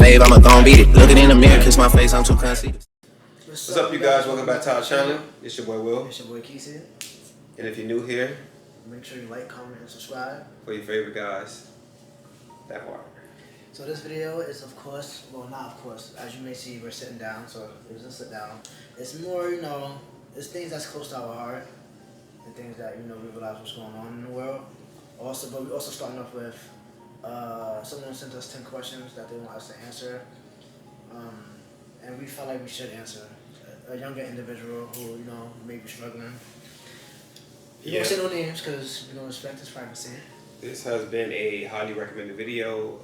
fave, I'ma gon' beat it. Looking in the mirror, kiss my face, I'm too conceited. What's up, you guys? Welcome back to our channel. It's your boy Will. It's your boy Quisie'S. And if you're new here, make sure you like, comment, and subscribe. For your favorite guys that are. So this video is, of course, well, not of course, as you may see, we're sitting down, so it's a sit down. It's more, you know, it's things that's close to our heart and things that, you know, we realize what's going on in the world. Also, but we also starting off with someone sent us 10 questions that they want us to answer, and we felt like we should answer. A younger individual who, you know, may be struggling. We don't say no names because we don't respect his privacy. This has been a highly recommended video.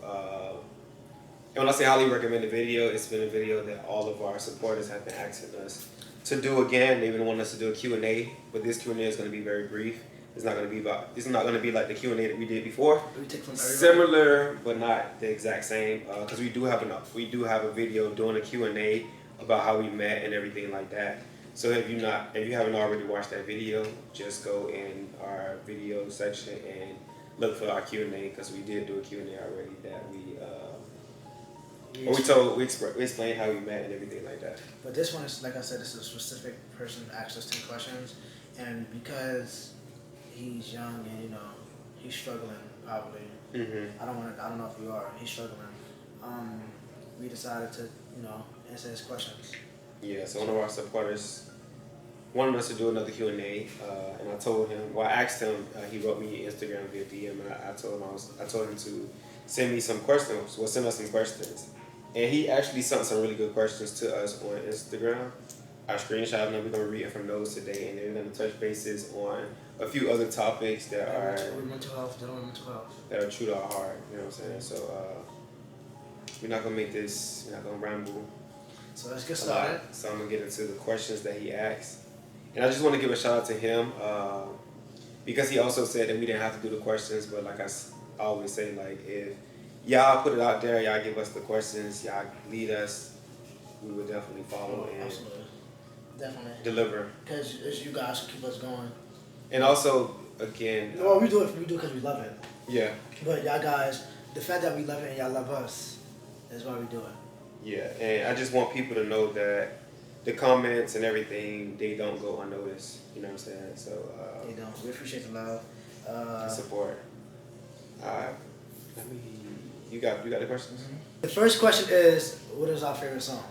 And when I say highly recommended video, it's been a video that all of our supporters have been asking us to do again. They've been wanting us to do a Q&A, but this Q&A is going to be very brief. It's not going to be like the Q&A that we did before. Similar, but not the exact same. Because we do have a video doing a Q&A about how we met and everything like that. So if you haven't already watched that video, just go in our video section and look for our Q&A, because we did do a Q&A already that we explained how we met and everything like that. But this one is, like I said, this is a specific person who asked us 10 questions, and because he's young and, you know, he's struggling probably. I don't know if you are. He's struggling. We decided to, you know, answer his questions. Yeah. So one of our supporters wanted us to do another Q&A, and I told him. Well, I asked him. He wrote me Instagram via DM, and I told him to send me some questions. Well, send us some questions, and he actually sent some really good questions to us on Instagram. I screenshot them. We're gonna read it from those today, and then we're gonna touch bases on a few other topics that are mental health. That are true to our heart. You know what I'm saying? So we're not gonna make this. We're not gonna ramble. So let's get started. So I'm gonna get into the questions that he asked. And I just want to give a shout out to him because he also said that we didn't have to do the questions, but like I always say, like, if y'all put it out there, y'all give us the questions, y'all lead us, we would definitely follow and deliver. Because it's you guys who keep us going. And also, again, well, we do it because we love it. Yeah. But y'all guys, the fact that we love it and y'all love us is why we do it. Yeah, and I just want people to know that the comments and everything, they don't go unnoticed. You know what I'm saying? So they don't. We appreciate the love, the support. You got the questions? The first question is, what is our favorite song?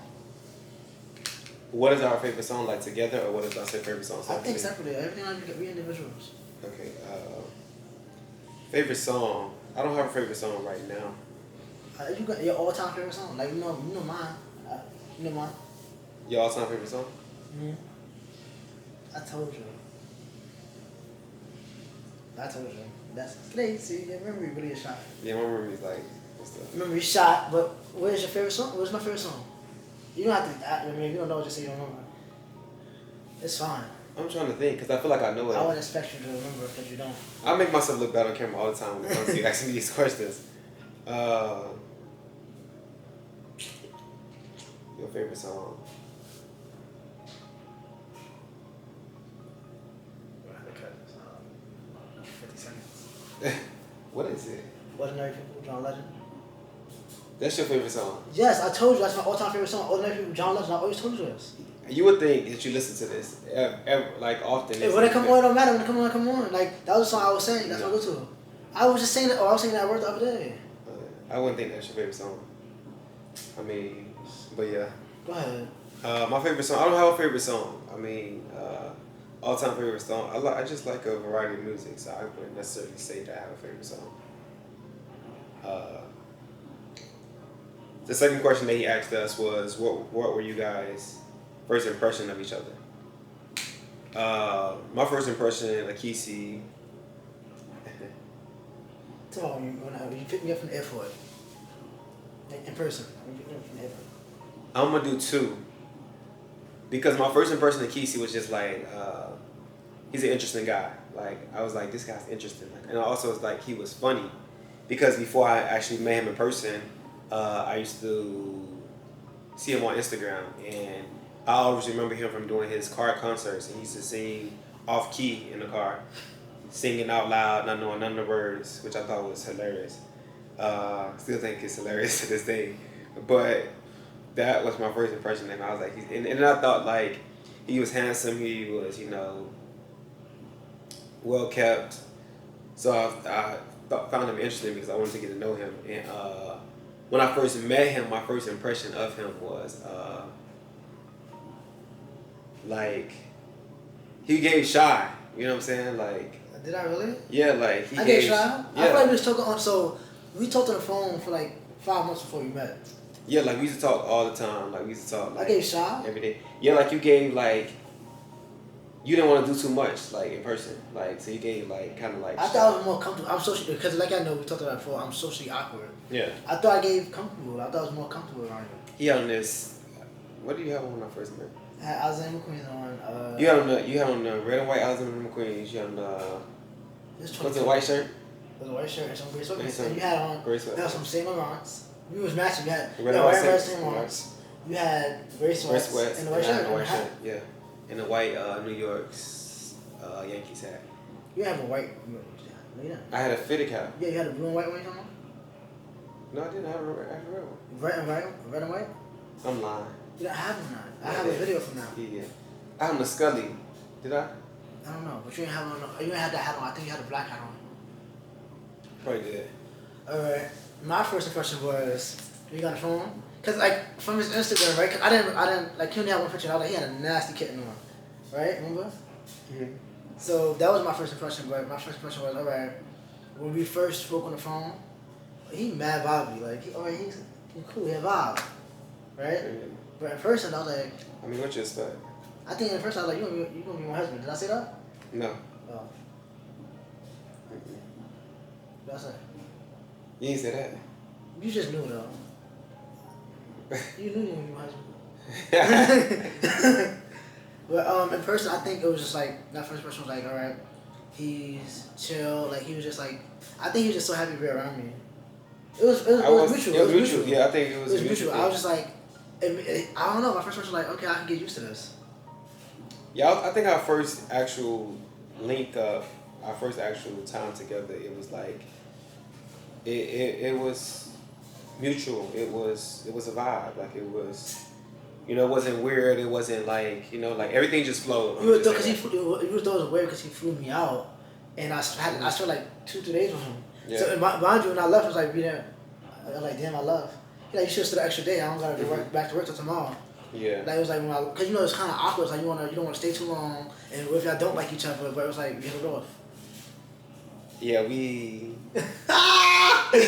What is our favorite song, like together, or what is our favorite song? I think separately. Everything we individuals. Okay. Favorite song. I don't have a favorite song right now. You got your all-time favorite song, like you know mine. You know mine. Your all-time favorite song? I told you. That's crazy. Your memory really is shot. Yeah, my memory's like, what's the... Memory shot, but where's your favorite song? Where's my favorite song? You don't have to, I mean, if you don't know, just say you don't remember. It's fine. I'm trying to think, because I feel like I know it. I wouldn't expect you to remember because you don't. I make myself look bad on camera all the time when it comes to asking me these questions. Your favorite song? What is it? Ordinary People, John Legend. That's your favorite song? Yes, I told you that's my all-time favorite song. Ordinary People, John Legend. I always told you this. You would think that you listen to this like often. When it come on, it don't matter. When it come on. Like, that was the song I was saying. That's what I go to. I was just saying that. I was saying that word the other day. I wouldn't think that's your favorite song. I mean, but yeah. Go ahead. My favorite song. I don't have a favorite song. I mean, all-time favorite song. I just like a variety of music, so I wouldn't necessarily say that I have a favorite song. The second question that he asked us was, what were you guys' first impression of each other? My first impression of Quisie'S. Tell me when you pick me up from the airport. In person. When you pick me up from the airport. I'm gonna do two. Because my first impression of Quisie'S was just like, he's an interesting guy. Like, I was like, this guy's interesting. And I also was like, he was funny. Because before I actually met him in person, I used to see him on Instagram, and I always remember him from doing his car concerts, and he used to sing off key in the car, singing out loud, not knowing none of the words, which I thought was hilarious. Still think it's hilarious to this day. But that was my first impression of him. I was like, and I thought like he was handsome. He was, well kept. So I found him interesting because I wanted to get to know him. And when I first met him, my first impression of him was like he gave shy. You know what I'm saying? Like. Did I really? Yeah, like he I gave get shy. Yeah. I feel like we was talking on. So we talked on the phone for like 5 months before we met. Yeah, like we used to talk all the time. Like we used to talk. Like, I gave shy every day. Yeah, like you gave like. You didn't want to do too much, like in person, like so you gave like kind of like. I thought I was more comfortable. I'm socially because like I know we talked about it before. I'm socially awkward. Yeah. I thought I gave comfortable. I thought I was more comfortable around you. He had on this. What do you have on when I first met? I had Alexander McQueen's on. You had on the red and white Alexander McQueen's. You had on the. What's the white shirt? It was a white shirt and some gray sweatpants. some And you had on. gray sweatpants. You had some Saint Laurents. We was matching. You had Red and white Saint Laurents. You had gray sweats and the white shirt. And the white shirt. Yeah. And the white New York's Yankees hat. You have a white. No, you don't. I had a fitted cap. Yeah, you had a blue and white one. You talking about? No, I didn't have a red one. Red and white. I'm lying. You don't have one now. I have a video from now. Yeah. I have the Scully. Did I? I don't know, but you didn't have on. You didn't have that hat on. I think you had a black hat on. Probably did. Alright. My first impression was you got a phone, cause like from his Instagram, right? Cause I didn't like he only had one picture. And I was like, he had a nasty kitten on, right? Remember? Mm-hmm. So that was my first impression. But my first impression was alright. When we first spoke on the phone, he mad vibey. Like he's cool. He had vibe, right? Mm-hmm. But in person, I was like, I mean, what you expect? I think in person I was like, you gonna be my husband. Did I say that? No. Oh. Mm-mm. What did I say? You didn't say that. You just knew though. You knew you were my husband. But in person, I think it was just like that first impression was like, all right, he's chill. Like he was just like, I think he was just so happy to be around me. It was mutual. It was mutual. Yeah, I think it was mutual. I was just like, I don't know. My first impression was like, okay, I can get used to this. Yeah, I think our first actual link up, our first actual time together, it was like, it was mutual. It was a vibe. Like it was, it wasn't weird. It wasn't like, like everything just flowed. You would thought it was weird because he flew me out, and I spent like 2-3 days with him. Yeah. So mind you, when I left, it was like, I was like, damn, I left. Like, you should have stayed an extra day. I don't gotta go back to work till tomorrow. Yeah. Like it was like because it's kind of awkward. It's like you don't want to stay too long, and if y'all don't like each other, but it was like we hit it off. Yeah, he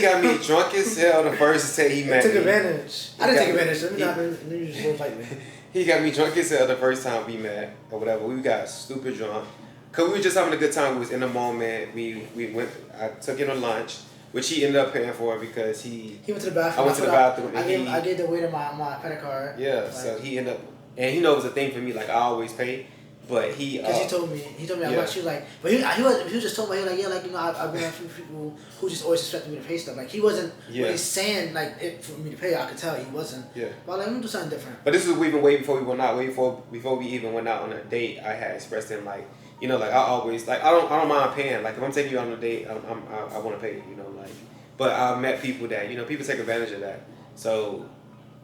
got me drunk as hell the first day he met me. Took advantage. I didn't take advantage. Let me not. You just won't fight me. He got me drunk as hell the first time we met or whatever. We got stupid drunk. Cause we were just having a good time. We was in the moment. We went. I took him to lunch, which he ended up paying for because he went to the bathroom. I went to the bathroom. I gave the waiter my credit card. Yeah, like, so he ended up, and he knows a thing for me. Like I always pay, but he. Because he told me how much. He was like, but he was just told me, he was like, yeah, like I've been a few people who just always expected me to pay stuff. Like he wasn't really saying like it for me to pay. I could tell he wasn't. Yeah. But like, let me do something different. But this was even way before we went out. Way before we even went out on a date. I had expressed to him like, like I always like I don't mind paying. Like if I'm taking you out on a date, I want to pay. Like. But I met people that people take advantage of that. So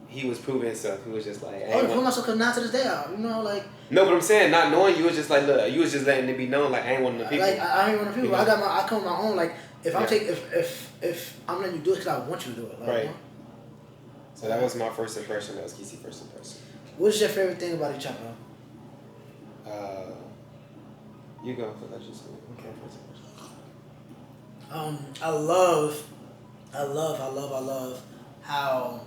he was proving stuff. He was just like, hey, prove myself because not to this day, like. No, but I'm saying not knowing you was just like, look, you was just letting it be known like I ain't one of the people. Like I ain't one of the people. I come with my own. Like if I'm if I'm letting you do it because I want you to do it. Like, right. So that was my first impression. That was Quisie's first impression. What's your favorite thing about each other? You go. Let's just go. Okay. First impression. I love how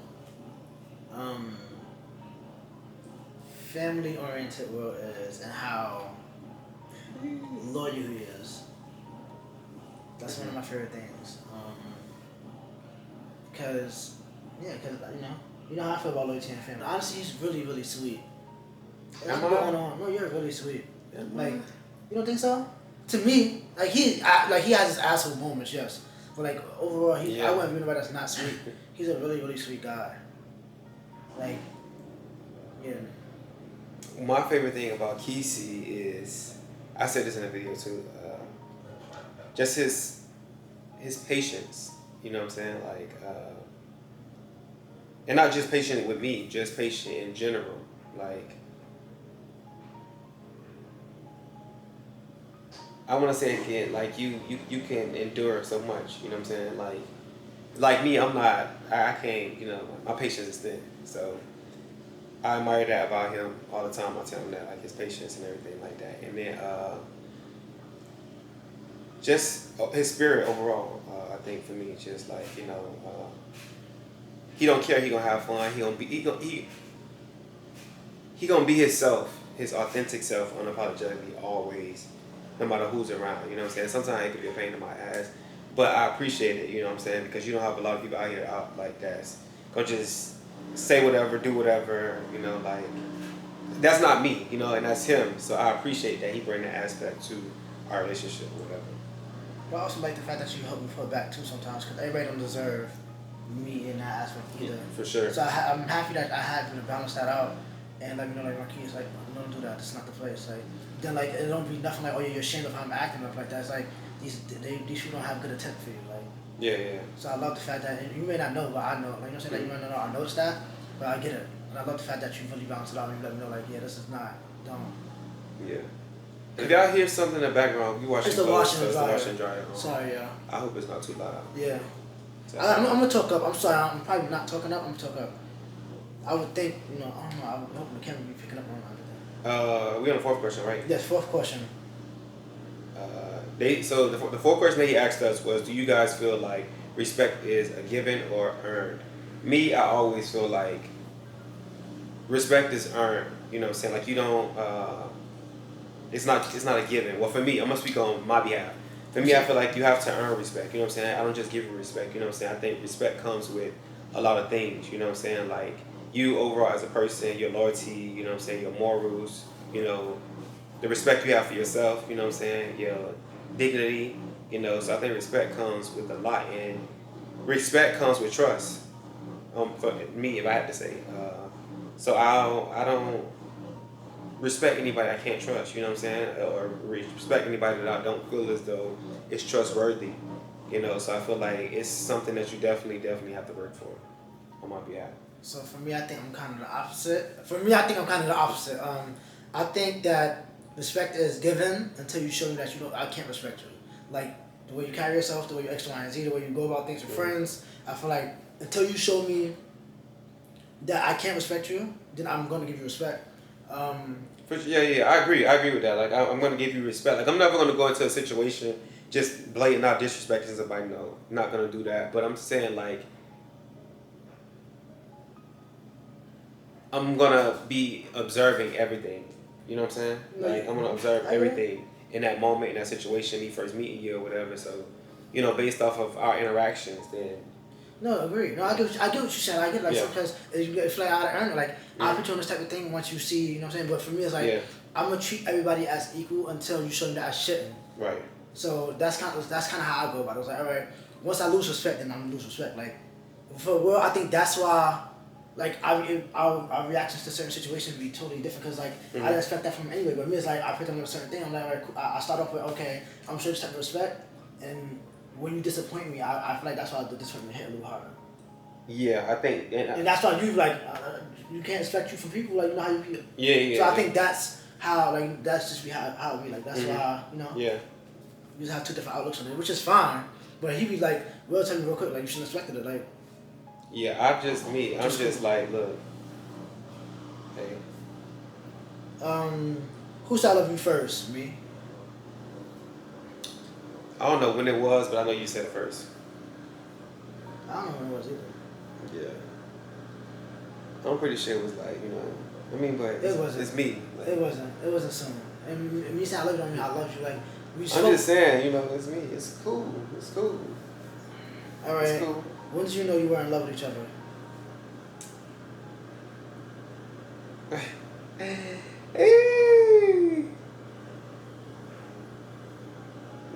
family oriented Will is and how loyal he is. That's one of my favorite things. Cause you know how I feel about loyalty and family. Honestly, he's really, really sweet. Am I? No, you're really sweet. Like, you don't think so? To me, like he has his asshole moments, yes. But like overall, I wouldn't be anybody that's not sweet. He's a really, really sweet guy. Like, yeah. My favorite thing about Quisie's is, I said this in a video too, just his patience. You know what I'm saying? Like, and not just patient with me, just patient in general. Like, I want to say it again, like you can endure so much. You know what I'm saying? Like me, I'm not. I can't. You know, my patience is thin. So I admire that about him all the time. I tell him that, like his patience and everything like that. And then just his spirit overall. I think for me, just like, you know, he don't care. He gonna have fun. He gonna be himself, his authentic self, unapologetically, always, no matter who's around. You know what I'm saying? Sometimes it could be a pain in my ass, but I appreciate it. You know what I'm saying? Because you don't have a lot of people out here out like that. Gonna just say whatever, do whatever. You know, like that's not me. You know, and that's him. So I appreciate that he bring that aspect to our relationship, or whatever. But I also like the fact that you help me pull back too sometimes, because everybody don't deserve me in that aspect either. For sure. So I'm happy that I had to balance that out, and like, you know, like my kids like, don't do that. It's not the place. Like then like it don't be nothing like, oh yeah, you're ashamed of how I'm acting up like that. It's like these people don't have good intent for you. Like Yeah. So I love the fact that, and you may not know, but I know. Like, you know what I'm saying? Like, you may not know, I noticed that, but I get it. And I love the fact that you really balance it out and you let me know, like, yeah, this is not, don't. Yeah. If y'all hear something in the background, you watching It's the clothes, washing so it's the dryer. washing dryer. Sorry, yeah. I hope it's not too loud. Yeah. So I'm gonna talk up. I'm sorry, I'm probably not talking up. I'm gonna talk up. I would think, you know, I don't know. I would hope the camera be picking up on everything. we on the fourth question, right? Yes, fourth question. So the fourth question that he asked us was, do you guys feel like respect is a given or earned? Me, I always feel like respect is earned. You know what I'm saying? Like you don't. It's not a given. Well, for me, I'm gonna speak on my behalf. For me, I feel like you have to earn respect. You know what I'm saying? I don't just give you respect. You know what I'm saying? I think respect comes with a lot of things. You know what I'm saying? Like you overall as a person, your loyalty. You know what I'm saying? Your morals. You know, the respect you have for yourself. You know what I'm saying? Your dignity. You know, so I think respect comes with a lot, and respect comes with trust. For me, if I had to say, so I don't respect anybody I can't trust, you know what I'm saying? Or respect anybody that I don't feel as though it's trustworthy, you know? So I feel like it's something that you definitely have to work for on my behalf. So for me, I think I'm kind of the opposite. I think that respect is given until you show me that I can't respect you. Like the way you carry yourself, the way you X, Y, and Z, the way you go about things with friends. I feel like until you show me that I can't respect you, then I'm going to give you respect. Yeah, I agree with that. Like I'm gonna give you respect. Like I'm never gonna go into a situation just blatant out disrespecting somebody. No, I'm not gonna do that. But I'm saying like I'm gonna be observing everything. You know what I'm saying? Like I'm gonna observe everything in that moment, in that situation, me first meeting you or whatever. So, you know, based off of our interactions, then. No, agree. No, I get what you said. I get like sometimes it's like out of earn it. Like I'll put you on this type of thing once you see, you know what I'm saying? But for me, it's like I'm gonna treat everybody as equal until you show me that I shouldn't. Right. So that's kind of how I go about it. It's like, all right, once I lose respect, then I'm gonna lose respect. Like for Will, I think that's why, like our reactions to certain situations be totally different because like I didn't expect that from him anyway. But me, it's like I picked up on a certain thing. I'm like, all right, cool. I start off with okay, I'm sure this type of respect, and when you disappoint me, I feel like that's why the disappointment hit a little harder. Yeah, I think, and that's why you like you can't expect you from people like you know how you feel. Yeah. So I think that's how like that's just how it be like that's why you know. Yeah. You just have two different outlooks on it, which is fine. But he be like, "Well, tell me real quick, like you shouldn't have expected it." Like. Yeah, I'm just like, look. Hey. Who said I love you first? Me. I don't know when it was, but I know you said it first. I don't know when it was either. Yeah. I'm pretty sure it was like, you know, I mean, but it's me. Like, it wasn't soon. And me saying I love you don't mean I love you. Like, we spoke. I'm just saying, you know, it's me. It's cool. All right. It's cool. When did you know you were in love with each other?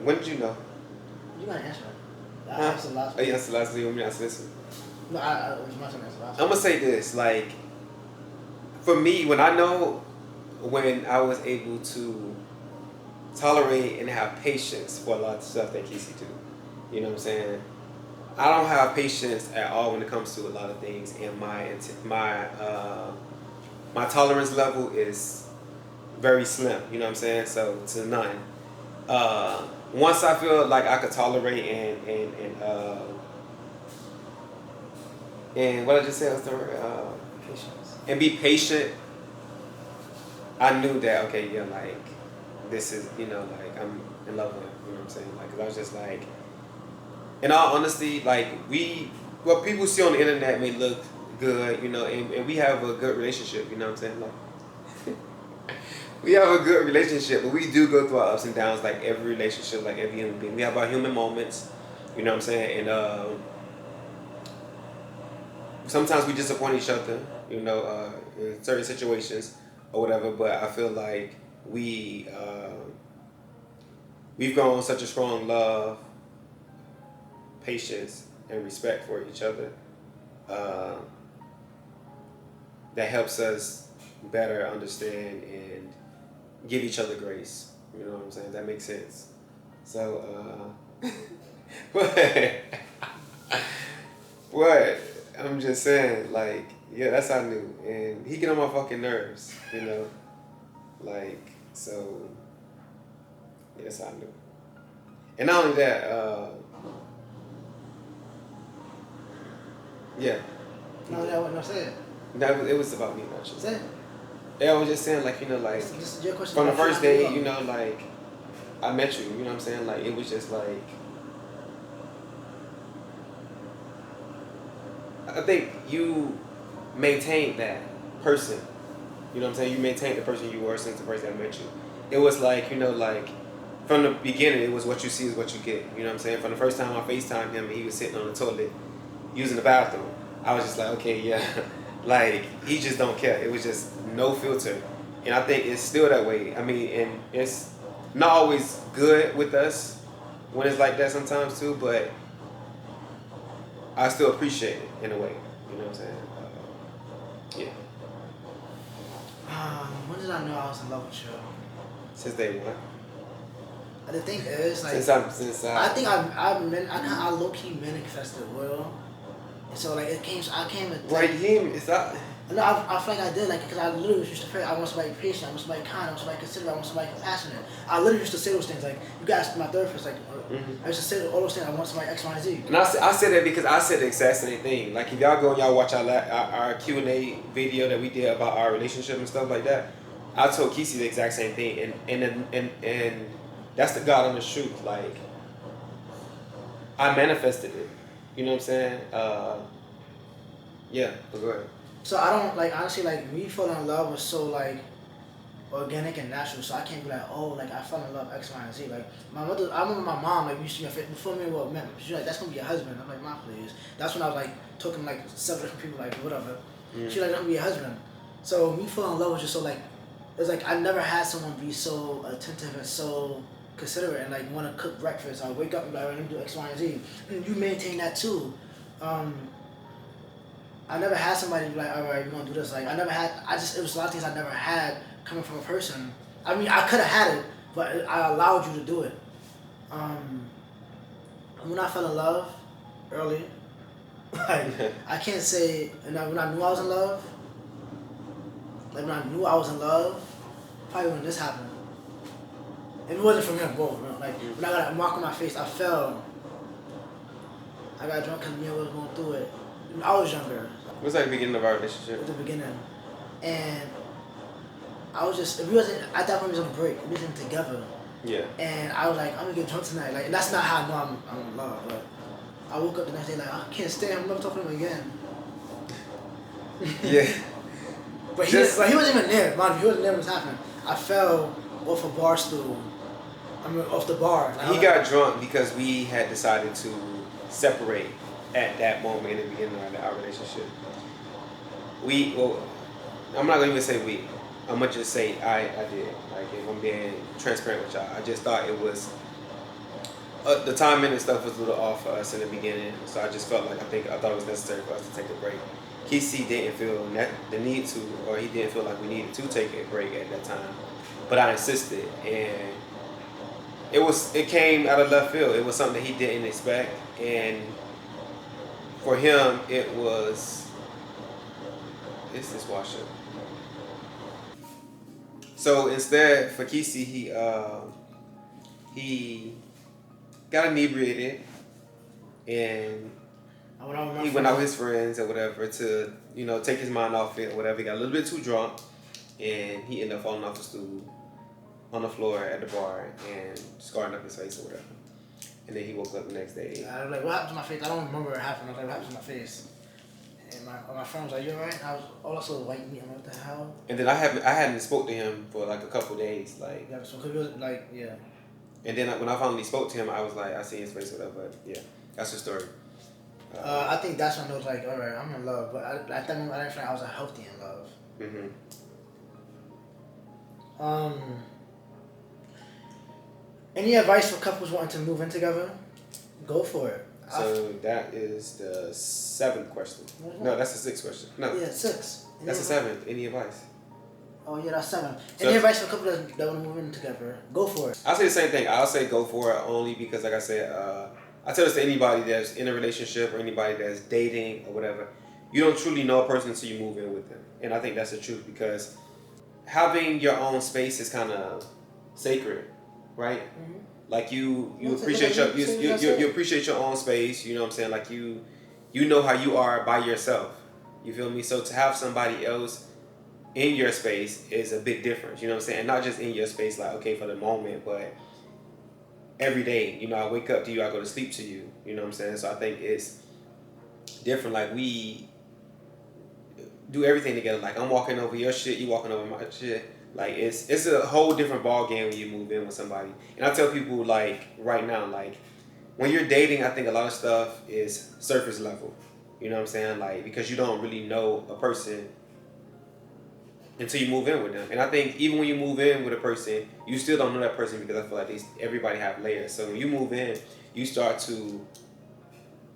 When did you know? You gotta answer that. I answered the last one. Oh, you answered the last one. You want me to answer this one? No, it was my turn to answer the last one. I'm gonna say this, like, for me, when I was able to tolerate and have patience for a lot of stuff that Quisie'S do, you know what I'm saying? I don't have patience at all when it comes to a lot of things, and my tolerance level is very slim. You know what I'm saying? So to none. Once I feel like I could tolerate and what I just said was the word, patience, and be patient. I knew that, okay, yeah, like this is, like I'm in love with him. You know what I'm saying? Like, 'cause I was just like, in all honesty, like what people see on the internet may look good, and we have a good relationship. You know what I'm saying? Like, we have a good relationship, but we do go through our ups and downs, like every relationship, like every human being. We have our human moments. You know what I'm saying? And sometimes we disappoint each other. In certain situations or whatever. But I feel like we've grown such a strong love, patience, and respect for each other that helps us better understand and give each other grace. You know what I'm saying? That makes sense. So, what? I'm just saying, like, yeah, that's how I knew. And he get on my fucking nerves, like, so, yeah, that's how I knew. And not only that, yeah. No, that wasn't what I said. It was about me, not you. Say it. Yeah, I was just saying, like, like, This is your question from the about first you, day, like, I met you, you know what I'm saying? Like, it was just like, I think you maintained that person. You know what I'm saying? You maintained the person you were since the first day I met you. It was like, like, from the beginning, it was what you see is what you get. You know what I'm saying? From the first time I FaceTimed him and he was sitting on the toilet using the bathroom, I was just like, okay, yeah. Like, he just don't care. It was just no filter. And I think it's still that way. I mean, and it's not always good with us when it's like that sometimes too, but I still appreciate it in a way. You know what I'm saying? Yeah. When did I know I was in love with you? Since day one. The thing is, like, I think I low key manifested Will, and so like I came with right him. It's not. No, I feel like I did, like, because I literally used to pray, I want somebody patient, I want somebody kind, I want somebody considerate, I want somebody compassionate. I literally used to say those things, like, you guys, my therapist, like, I used to say all those things, I want somebody X, Y, and Z. And I said that because I said the exact same thing. Like, if y'all go and y'all watch our Q&A video that we did about our relationship and stuff like that, I told Quisie'S the exact same thing. And that's the God honest truth. Like, I manifested it. You know what I'm saying? Yeah, but go ahead. So I don't, like, honestly, like, me falling in love was so, like, organic and natural, so I can't be like, oh, like, I fell in love X, Y, and Z. Like, my mother, I remember my mom, like, used to be before me, well, man, she's like, that's gonna be your husband. I'm like, Mom, please. That's when I was, like, talking, like, several different people, like, whatever. She's like, that's gonna be your husband. So me falling in love was just so, like, it's like, I never had someone be so attentive and so considerate and, like, want to cook breakfast. I wake up and be like, let me do X, Y, and Z. And you maintain that, too. I never had somebody be like, all right, we're gonna do this. Like, it was a lot of things I never had coming from a person. I mean, I could have had it, but I allowed you to do it. When I fell in love early, like, I can't say, when I knew I was in love, like, when I knew I was in love, probably when this happened. If it wasn't from him, both, like, when I got a mark on my face, I fell. I got drunk because me and Will was going through it. I was younger. It was like the beginning of our relationship. At the beginning. And I was just, if we wasn't, at that point we was on a break. We wasn't together. Yeah. And I was like, I'm gonna get drunk tonight. Like, and that's not how I know I'm in love. But I woke up the next day like, I can't stand him. I'm never talking to him again. Yeah. But he wasn't even there. Man, he wasn't there when it was happening. I fell off a bar stool. I mean, off the bar. Like, he got drunk because we had decided to separate at that moment in the beginning of our relationship. I'm not gonna even say we. I'm gonna just say I did. Like, if I'm being transparent with y'all, I just thought it was the timing and stuff was a little off for us in the beginning. So I just felt like I thought it was necessary for us to take a break. Quisie'S didn't feel the need to, or he didn't feel like we needed to take a break at that time. But I insisted, and it came out of left field. It was something that he didn't expect, and for him, it was. It's this washer. So instead, for Quisie's, he got inebriated and he went out with his friends or whatever to, take his mind off it or whatever. He got a little bit too drunk and he ended up falling off the stool on the floor at the bar and scarring up his face or whatever. And then he woke up the next day. I was like, what happened to my face? I don't remember what happened. I was like, what happened to my face? And my friend was like, you alright? I was also white meat. I'm like, what the hell? And then I hadn't spoke to him for like a couple days, like. Yeah, so it was like, yeah. And then when I finally spoke to him, I was like, I see his face or whatever. But yeah, that's the story. I think that's when I was like, alright, I'm in love. But at that moment, I didn't feel like I was healthy in love. Any advice for couples wanting to move in together? Go for it. So that is the 7th question. No, that's the 6th question. No. Yeah, 6. That's the 7th. Any advice? Oh yeah, that's 7. Any advice for couples that want to move in together? Go for it. I'll say the same thing. I'll say go for it only because, like I said, I tell this to anybody that's in a relationship or anybody that's dating or whatever. You don't truly know a person until you move in with them, and I think that's the truth because having your own space is kind of sacred, right? Mm-hmm. Like you appreciate you appreciate your own space. You know what I'm saying? Like you know how you are by yourself. You feel me? So to have somebody else in your space is a big difference. You know what I'm saying? And not just in your space, like okay for the moment, but every day. I wake up to you, I go to sleep to you. You know what I'm saying? So I think it's different. Like we do everything together. Like I'm walking over your shit, you walking over my shit. Like it's a whole different ball game when you move in with somebody. And I tell people like right now, like when you're dating, I think a lot of stuff is surface level. You know what I'm saying? Like because you don't really know a person until you move in with them. And I think even when you move in with a person, you still don't know that person because I feel like everybody have layers. So when you move in, you start to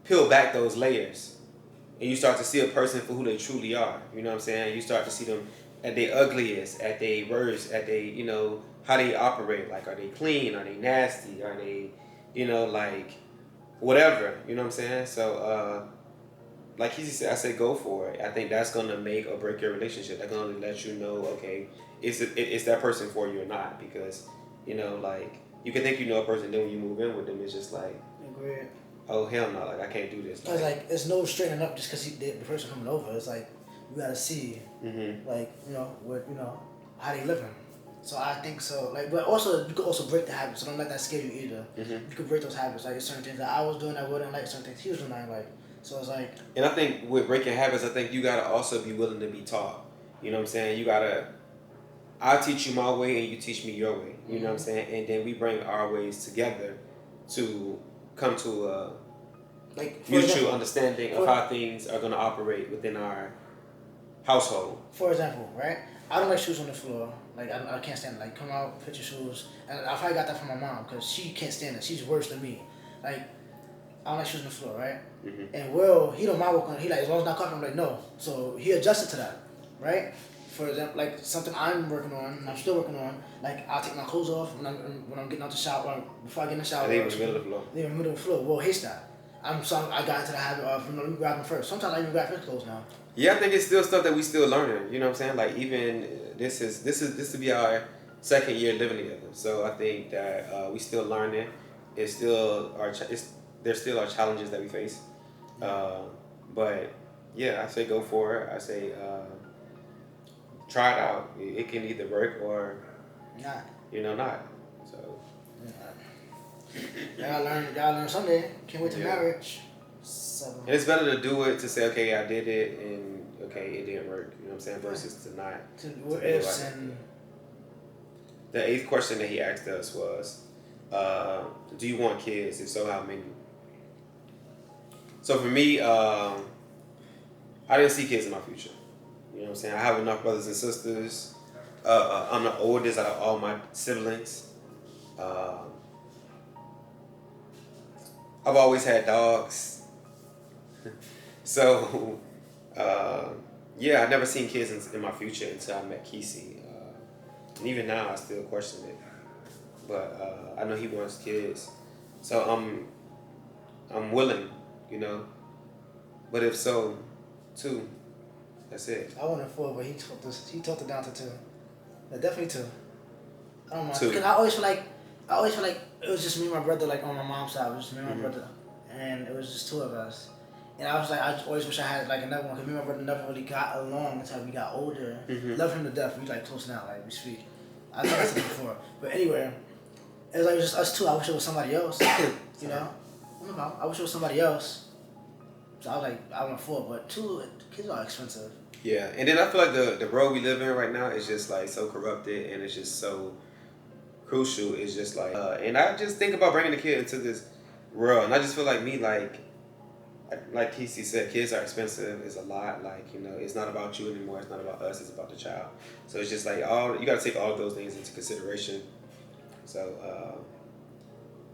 peel back those layers. And you start to see a person for who they truly are. You know what I'm saying? You start to see them at their ugliest, at their worst, at their, how they operate. Like, are they clean? Are they nasty? Are they, like, whatever. You know what I'm saying? So, like he said, I say go for it. I think that's going to make or break your relationship. That's going to let you know, okay, it's that person for you or not. Because, like, you can think you know a person, then when you move in with them, it's just like, Agreed. Oh, hell no, like, I can't do this. Like, it's no straightening up just because the person coming over. It's like, you got to see, like, how they living. So I think so. Like, but also, you could also break the habits. So don't let that scare you either. You could break those habits. Like, certain things that I was doing, I wouldn't like. Certain things he was doing, I like. So it's like. And I think with breaking habits, I think you gotta also be willing to be taught. You know what I'm saying? You gotta. I teach you my way, and you teach me your way. You know what I'm saying? And then we bring our ways together to come to a mutual understanding of how things are gonna operate within our household. For example, right? I don't like shoes on the floor. Like I can't stand it. Like come out, put your shoes. And I probably got that from my mom because she can't stand it. She's worse than me. Like I don't like shoes on the floor, right? And Will, he don't mind walking. He like as long as it's not comfortable. I'm like no. So he adjusted to that, right? For example, like something I'm working on, and I'm still working on. Like I'll take my clothes off when I'm getting out the shower, before I get in the shower. Leave in the middle of the floor. Leave in the middle of the floor. Will hates that. I got into the habit of let me grab them first. Sometimes I even grab his clothes now. Yeah, I think it's still stuff that we still learning. You know what I'm saying? Like even this to be our 2nd year living together. So I think that we still learning. It's still there's still our challenges that we face. But yeah, I say go for it. I say try it out. It can either work or not. Not. So. Y'all learn someday. Can't wait to marriage. And it's better to do it to say, okay, I did it, and okay, it didn't work. You know what I'm saying? Versus to not. What ifs and. The 8th question that he asked us was, do you want kids? If so, how many? So for me, I didn't see kids in my future. You know what I'm saying? I have enough brothers and sisters. I'm the oldest out of all my siblings. I've always had dogs. So, yeah, I never seen kids in my future until I met Quisie's. And even now, I still question it. But I know he wants kids. So I'm willing, But if so, 2. That's it. I wanted 4, but he talked it down to 2. Yeah, definitely 2. I don't know. 2. Because I always feel like it was just me and my brother, like on my mom's side. It was just me and my brother, and it was just 2 of us. And I was like, I always wish I had like another one, because me and my brother never really got along until we got older. Love him to death. We like close now, like we speak. I think I said it before. But anyway, it was like just us 2. I wish it was somebody else. You know? No problem. I wish it was somebody else. So I was like, I want 4, but 2, kids are expensive. Yeah, and then I feel like the world we live in right now is just like so corrupted, and it's just so crucial. It's just like, and I just think about bringing the kid into this world, and I just feel like me, like Quisie'S said, kids are expensive. It's a lot. Like, you know, it's not about you anymore. It's not about us. It's about the child. So it's just like you got to take all of those things into consideration. So,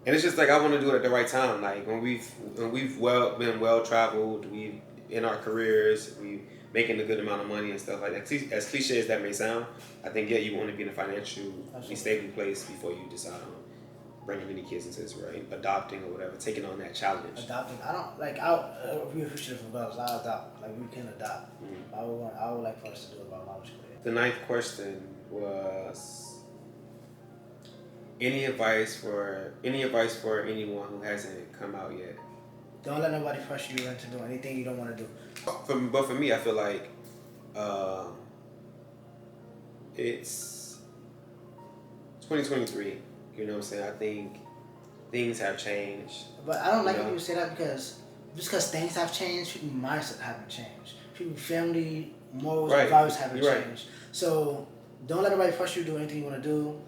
and it's just like I want to do it at the right time. Like when we've been well traveled, we in our careers, we making a good amount of money and stuff like that. As cliche as that may sound, I think you want to be in a financially stable place before you decide on bringing any kids into this world, adopting or whatever, taking on that challenge. Adopting, I don't like. I'll be appreciative of girls. I'll adopt. Like we can adopt. I would like for us to do it biologically. The 9th question was. Any advice for anyone who hasn't come out yet? Don't let nobody pressure you into doing anything you don't want to do. But for me, I feel like it's 2023. You know what I'm saying? I think things have changed. But I don't like when you say that, because just because things have changed, people's mindset haven't changed. People's family morals and values haven't changed. So don't let nobody pressure you to do anything you want to do.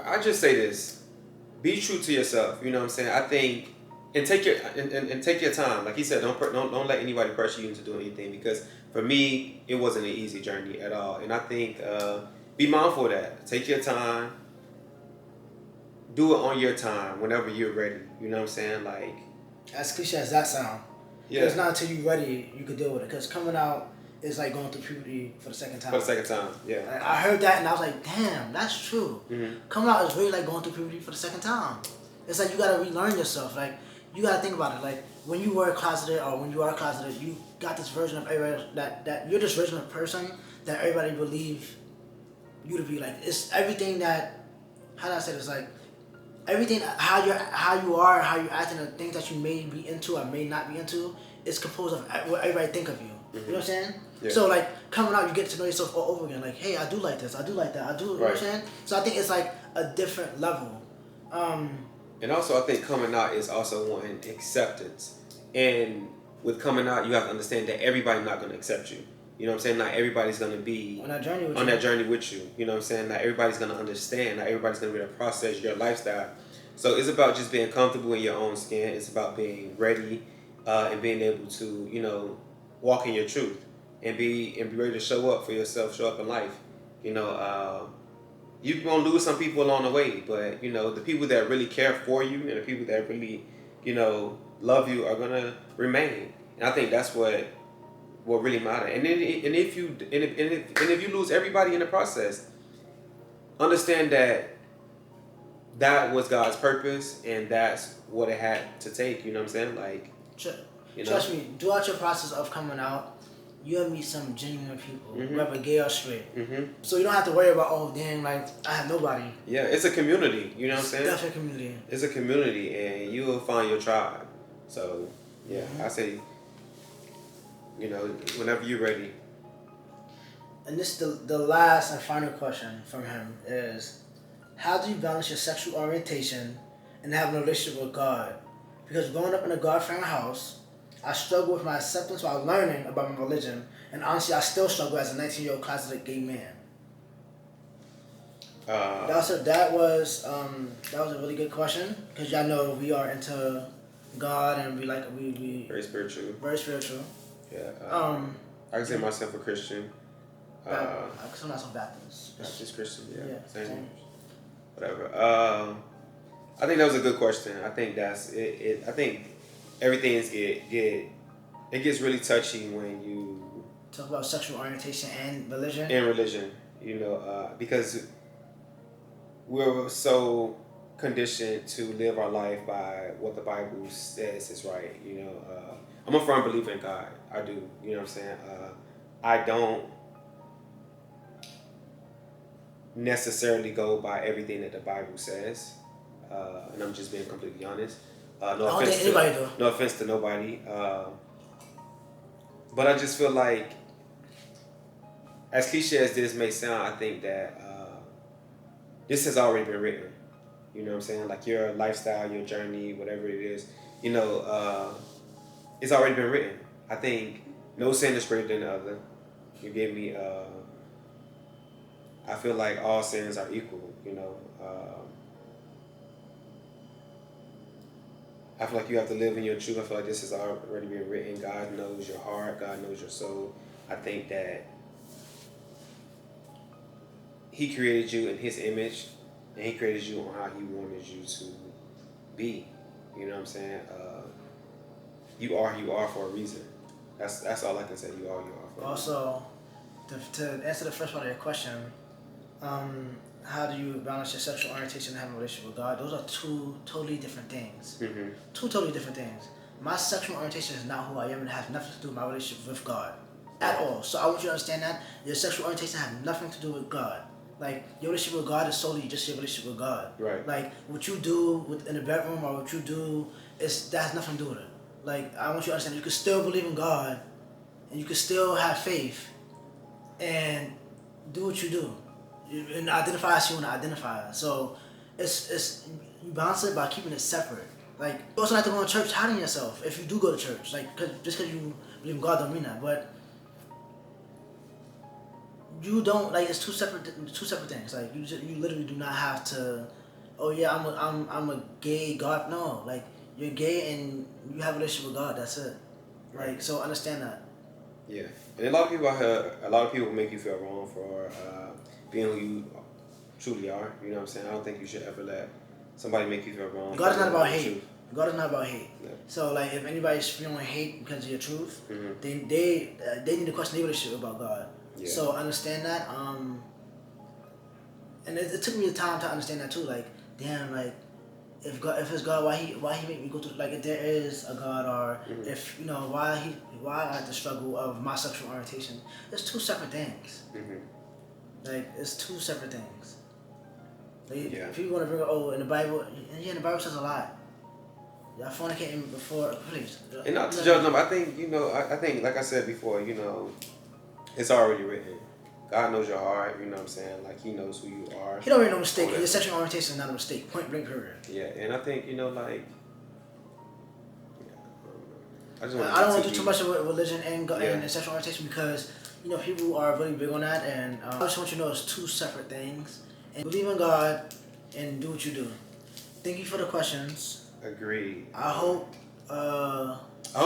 I just say this: be true to yourself. You know what I'm saying? I think, and take your time. Like he said, don't let anybody pressure you into doing anything. Because for me, it wasn't an easy journey at all. And I think be mindful of that. Take your time. Do it on your time, whenever you're ready. You know what I'm saying? Like, as cliche as that sound, it's not until you're ready you can deal with it. Because coming out is like going through puberty for the second time. Yeah. I heard that and I was like, damn, that's true. Coming out is really like going through puberty for the second time. It's like you gotta relearn yourself. Like you gotta think about it. Like when you were closeted or when you are closeted, you got this version of everybody that you're this version of person that everybody believe you to be. Like it's everything that, how do I say this? Like everything how you are, how you act, and the things that you may be into or may not be into is composed of what everybody think of you. You know what I'm saying? Yeah. So like coming out, you get to know yourself all over again. Like, hey, I do like this, I do like that, I do. You know what I'm saying? So I think it's like a different level. And also, I think coming out is also wanting acceptance. And with coming out, you have to understand that everybody's not going to accept you. You know what I'm saying? Not everybody's going to be on that journey with you. You know what I'm saying? Not everybody's going to understand. Not everybody's going to be able to process your lifestyle. So it's about just being comfortable in your own skin. It's about being ready and being able to, you know, walk in your truth and be ready to show up for yourself, show up in life. You know, you're going to lose some people along the way, but, you know, the people that really care for you and the people that really, you know, love you are going to remain. And I think that's what really matters. And then, if you lose everybody in the process, understand that was God's purpose and that's what it had to take. You know what I'm saying? Like, trust me, throughout your process of coming out, you'll meet some genuine people, whether gay or straight. So you don't have to worry about, oh damn, like I have nobody. Yeah, it's a community. You know what I'm saying? Definitely a community. It's a community, and you will find your tribe. So yeah, I say, you know, whenever you're ready. And this the last and final question from him is, how do you balance your sexual orientation and having a relationship with God? Because growing up in a God-fearing house, I struggle with my acceptance while learning about my religion, and honestly, I still struggle as a 19-year-old closeted gay man. That was a really good question, because y'all know we are into God and we very spiritual. Very spiritual. Yeah. I consider myself a Christian. I'm not so Baptist. Baptist Christian. Yeah. Same. Whatever. I think that was a good question. I think that's it. I think everything it gets really touchy when you talk about sexual orientation and religion. You know, because we're so conditioned to live our life by what the Bible says is right. You know, I'm a firm believer in God. I do. You know what I'm saying? I don't necessarily go by everything that the Bible says, and I'm just being completely honest. I don't think anybody do. No offense to nobody, but I just feel like, as cliche as this may sound, I think that this has already been written. You know what I'm saying? Like your lifestyle, your journey, whatever it is, you know, it's already been written. I think no sin is greater than the other. You gave me. I feel like all sins are equal. You know. I feel like you have to live in your truth. I feel like this has already been written. God knows your heart. God knows your soul. I think that He created you in His image, and He created you on how He wanted you to be. You know what I'm saying? You are for a reason. That's all I can say. You are for a reason. Also, to answer the first part of your question, how do you balance your sexual orientation and having a relationship with God? Those are two totally different things. Mm-hmm. Two totally different things. My sexual orientation is not who I am and has nothing to do with my relationship with God at all. So I want you to understand that your sexual orientation has nothing to do with God. Like, your relationship with God is solely just your relationship with God. Right. Like, what you do in the bedroom or what you do, that has nothing to do with it. Like, I want you to understand you can still believe in God and you can still have faith and do what you do. And identify as you want to identify. So, it's you balance it by keeping it separate. Like, you also have to go to church hiding yourself if you do go to church. Like, just because you believe in God don't mean that. But you don't, like, it's two separate things. Like, you literally do not have to. Oh yeah, I'm a gay God. No, like, you're gay and you have a relationship with God. That's it. Like, so understand that. Yeah, and a lot of people out here, a lot of people make you feel wrong for being who you truly are. You know what I'm saying? I don't think you should ever let somebody make you feel wrong. God is not about hate. God is not about hate. Yeah. So, like, if anybody's feeling hate because of your truth, Mm-hmm. then they need to question their relationship about God. Yeah. So understand that. And it took me the time to understand that too. Like, damn, like, if it's God, why he make me go through, like, if there is a God, or Mm-hmm. if, you know, why I have the struggle of my sexual orientation. It's two separate things. Mm-hmm. Like, it's two separate things. Like, Yeah. if you want to bring up, in the Bible, and the Bible says a lot. Y'all fornicating before, please. And not to judge them, I think, you know, I think, like I said before, you know, it's already written. God knows your heart, you know what I'm saying? Like, He knows who you are. He don't make no mistake. Your sexual orientation is not a mistake. Point blank, period. Yeah, and I think, you know, like, I don't want to do too much with religion and Yeah. and sexual orientation because, you know, people are really big on that, and I just want you to know it's two separate things. And believe in God and do what you do. Thank you for the questions. Agreed. I hope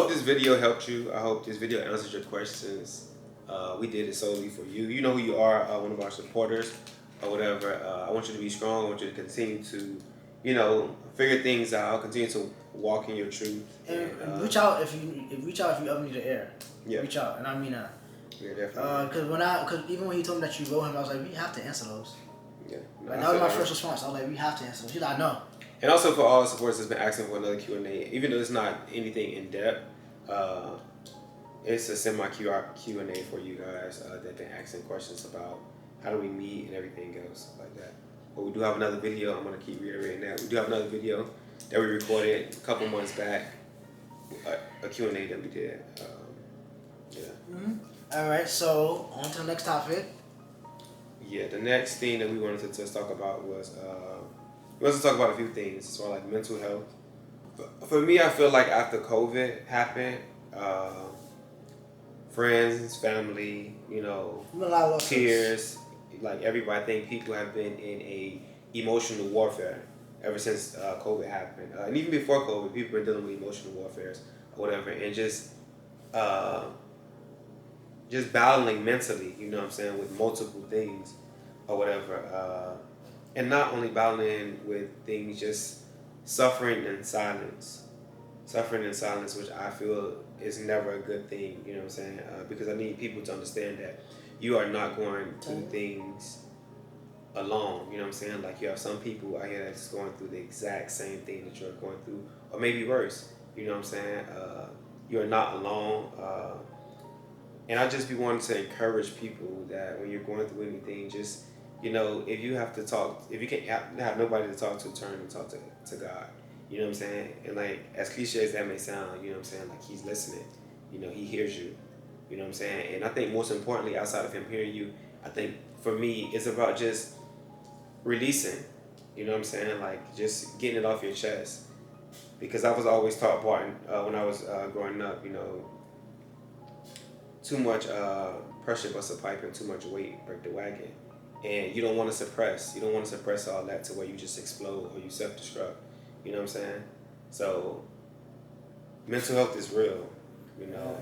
this video helped you. I hope this video answered your questions. We did it solely for you. You know who you are, one of our supporters or whatever. I want you to be strong. I want you to continue to, you know, figure things out. Continue to walk in your truth. And reach out if you ever need an air. Yeah. Reach out, and I mean that. Yeah, definitely. Because even when he told me that you wrote him, I was like, we have to answer those. Yeah. No, Like, that was my first response. I was like, we have to answer those. He's like, no. And also for all the supporters that's been asking for another Q&A, even though it's not anything in depth, it's a semi Q&A for you guys that been asking questions about how do we meet and everything else like that. But we do have another video. I'm gonna keep reiterating that. We do have another video that we recorded a couple months back, a Q&A that we did. Yeah. Mm-hmm. All right. So on to the next topic. Yeah. The next thing that we wanted to just talk about was we wanted to talk about a few things as well, like mental health. For me, I feel like after COVID happened, friends, family, you know, peers, like everybody, I think people have been in a emotional warfare ever since COVID happened. And even before COVID, people were dealing with emotional warfare or whatever, and just battling mentally, you know what I'm saying, with multiple things or whatever. And not only battling with things, just suffering in silence. Suffering in silence, which I feel is never a good thing, you know what I'm saying? Because I need people to understand that you are not going through things alone, you know what I'm saying? Like, you have some people out here that's going through the exact same thing that you're going through, or maybe worse, you know what I'm saying? you're not alone. And I just be wanting to encourage people that when you're going through anything, just, you know, if you have to talk, if you can't have nobody to talk to, turn and talk to God. You know what I'm saying? And like, as cliche as that may sound, you know what I'm saying? Like, he's listening. You know, he hears you. You know what I'm saying? And I think most importantly, outside of him hearing you, I think for me, it's about just releasing. You know what I'm saying? Like, just getting it off your chest. Because I was always taught, Barton, when I was growing up, you know, too much pressure busts a pipe and too much weight break the wagon. And you don't want to suppress. You don't want to suppress all that to where you just explode or you self-destruct. You know what I'm saying? So mental health is real, you know.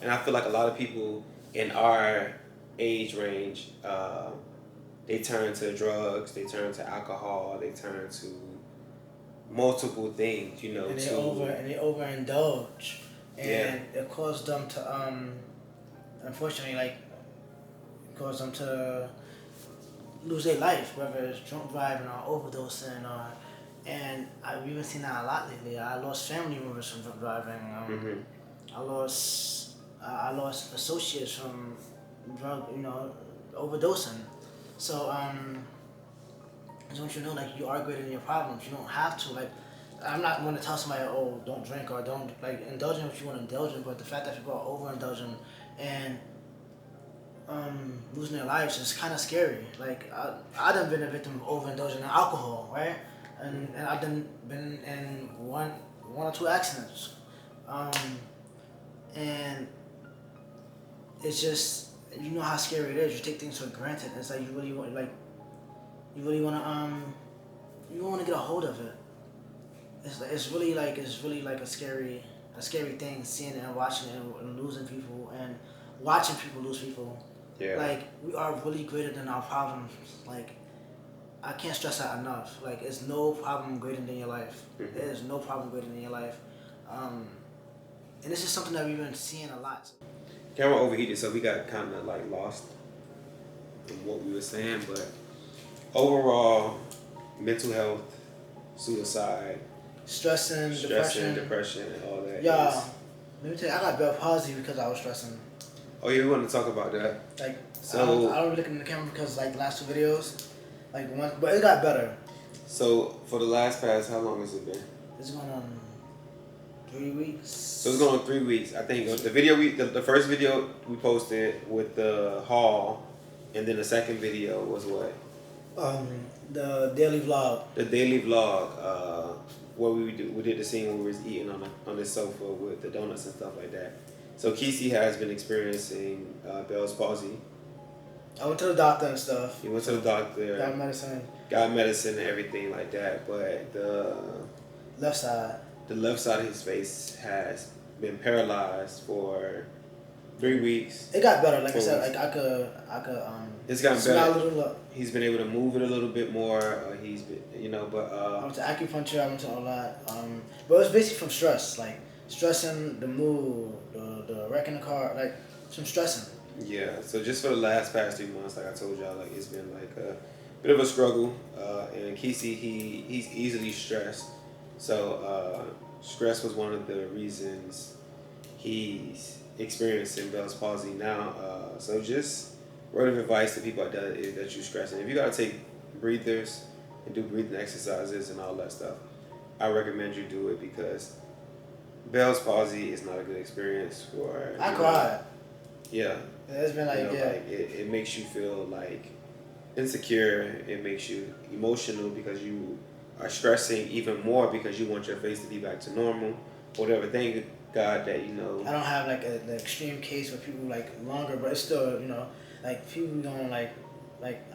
And I feel like a lot of people in our age range, they turn to drugs, they turn to alcohol, they turn to multiple things, you know. And they overindulge, and it caused them to unfortunately, like, it caused them to lose their life, whether it's drunk driving or overdosing or. And I've even seen that a lot lately. I lost family members from drunk driving. I lost associates from drug, you know, overdosing. So don't you know, like, you are greater than your problems. You don't have to, like. I'm not going to tell somebody, oh, don't drink or don't, like, indulge in what you want to indulge in, but the fact that people are overindulging and losing their lives is kind of scary. Like, I done been a victim of overindulging in alcohol, right? And I've been in one or two accidents. And it's just, you know how scary it is. You take things for granted. It's like you really want to get a hold of it. It's really like a scary thing, seeing it and watching it and losing people and watching people lose people. Yeah. Like, we are really greater than our problems. Like, I can't stress that enough. Like, it's no problem greater than your life. There is no problem greater than your life. And this is something that we've been seeing a lot. Camera overheated, so we got kind of like lost in what we were saying, but overall, mental health, suicide, Stressing, depression, and all that. Yeah, let me tell you, I got Palsy because I was stressing. Oh, yeah, we want to talk about that. Like, so I don't really look in the camera because, like, the last two videos, like, but it got better. So for the last past, how long has it been? It's going on 3 weeks. So it's going on 3 weeks. I think the video the first video we posted with the haul, and then the second video was what? The daily vlog. The daily vlog. Where we did the scene where we was eating on the sofa with the donuts and stuff like that. So Quisie'S has been experiencing Bell's palsy. I went to the doctor and stuff. He went to the doctor. Got medicine and everything like that, but the left side of his face has been paralyzed for 3 weeks. It got better, like I said. Like, I could it's gotten smile better. a little. He's been able to move it a little bit more. He's been, you know, but I went to acupuncture. I went to all that. But it was basically from stress, like stressing, the mood, the wrecking the car, like some stressing. Yeah. So just for the past 3 months, like I told y'all, like it's been like a bit of a struggle. And Quisie's, he's easily stressed. So stress was one of the reasons he's experiencing Bell's palsy now. So just word of advice to people that you stressing. If you gotta take breathers and do breathing exercises and all that stuff, I recommend you do it because Bell's palsy is not a good experience for. I cried. Yeah. It's been like, you know, like it makes you feel like insecure. It makes you emotional because you are stressing even more because you want your face to be back to normal. Whatever. Thank God that, you know. I don't have like an extreme case where people like longer, but it's still, you know, like people going like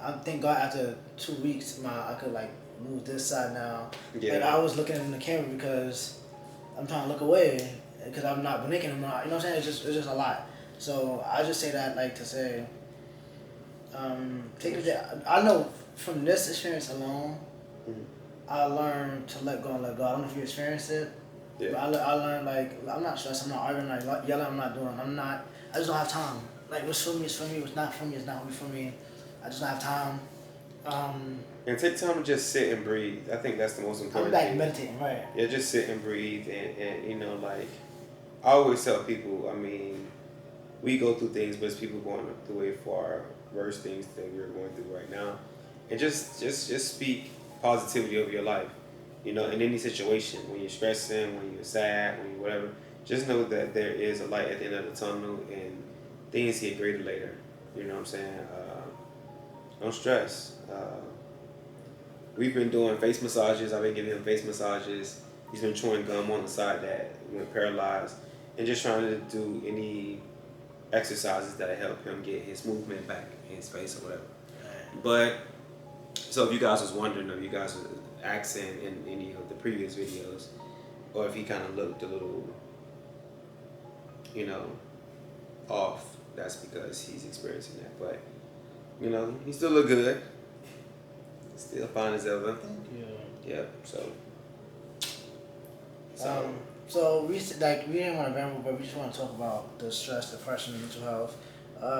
I thank God after 2 weeks I could like move this side now. Yeah. Like, I was looking in the camera because I'm trying to look away because I'm not blinking. You know what I'm saying? It's just a lot. So I just say that like to say, take it. I know from this experience alone, I learned to let go and let go. I don't know if you experienced it. Yeah. But I learned, like, I'm not stressed, I'm not arguing, like yelling, I just don't have time. Like, what's for me is for me, what's not for me is not for me. I just don't have time. And take time to just sit and breathe. I think that's the most important I'm back thing. meditating, right? Yeah, just sit and breathe and you know, like, I always tell people, I mean, we go through things, but it's people going through way far worse things that we're going through right now. And just speak positivity over your life. You know, in any situation, when you're stressing, when you're sad, when you whatever, just know that there is a light at the end of the tunnel, and things get greater later. You know what I'm saying? Don't stress. We've been doing face massages. I've been giving him face massages. He's been chewing gum on the side that went paralyzed, and just trying to do any exercises that help him get his movement back in his face or whatever. But so if you guys was wondering, or if you guys was asking in any of the previous videos, or if he kind of looked a little, you know, off, that's because he's experiencing that. But you know, he still look good. Still fine as ever. Thank you. Yep. So So we didn't want to ramble, but we just want to talk about the stress, depression, mental health.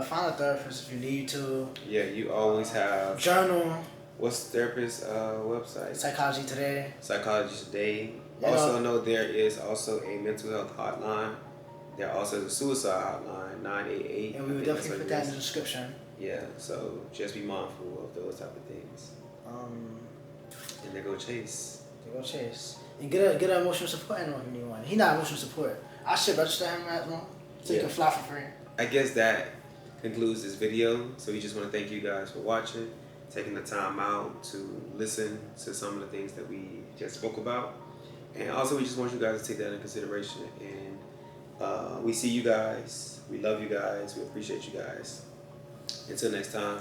Find a therapist if you need to. yeah, you always have. Journal. What's the therapist's website? Psychology Today. Psychology Today. You Also know there is also a mental health hotline. There also is a suicide hotline, 988. And we would definitely put that in the description. Yeah, so just be mindful of those type of things. And they go chase. And get an emotional support animal if you need one. He not emotional support. I should register him as one, so you can fly for free. I guess that concludes this video. So we just want to thank you guys for watching, taking the time out to listen to some of the things that we just spoke about. And also we just want you guys to take that into consideration. And we see you guys. We love you guys. We appreciate you guys. Until next time.